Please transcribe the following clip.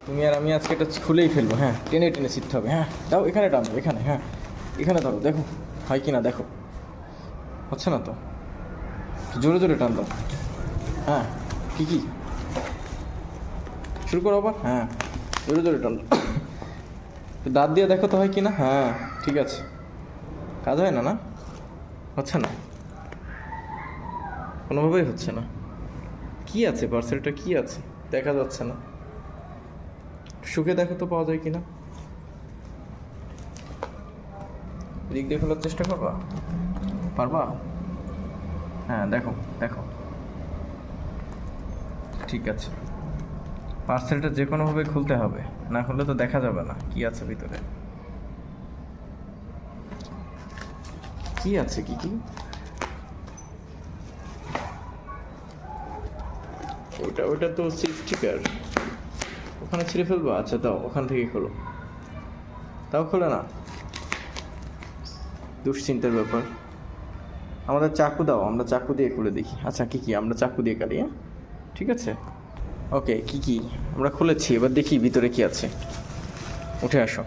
তুমি আর আমি আজকে এটা খুলেই ফেলবো। হ্যাঁ, টেনে টেনে শিখতে হবে। হ্যাঁ দাও, এখানে টানো, এখানে। হ্যাঁ, এখানে ধরো, দেখো হয় কি না, দেখো হচ্ছে না তো, জোরে জোরে টান দাও। হ্যাঁ, কী শুরু করো আবার। হ্যাঁ, জোরে জোরে টান দাও। দাঁত দিয়ে দেখো তো হয় কি না। হ্যাঁ, ঠিক আছে। কাজ হয় না, না হচ্ছে না, কোনোভাবেই হচ্ছে না। কি আছে পার্সেলটা, কি আছে দেখা যাচ্ছে না। শুকে দেখো তো পাওয়া যায় কি না। দিক দিয়ে খোলার চেষ্টা করবা, পারবা? হ্যাঁ, দেখো দেখো, ঠিক আছে। পার্সেলটা যে কোনোভাবে খুলতে হবে, না খুললে তো দেখা যাবে না কি আছে ভিতরে। কি আছে, কি ওটা তো স্টিকার, ওখানে ছিঁড়ে ফেলবো। আচ্ছা দাও, ওখান থেকে খোলো। তাও খোলে না, দুশ্চিন্তার ব্যাপার। আমাদের চাকু দাও, আমরা চাকু দিয়ে খুলে দেখি। আচ্ছা কি আমরা চাকু দিয়ে কাটি। হ্যাঁ, ঠিক আছে। ওকে, কি আমরা খুলেছি, এবার দেখি ভিতরে কি আছে। উঠে আসো।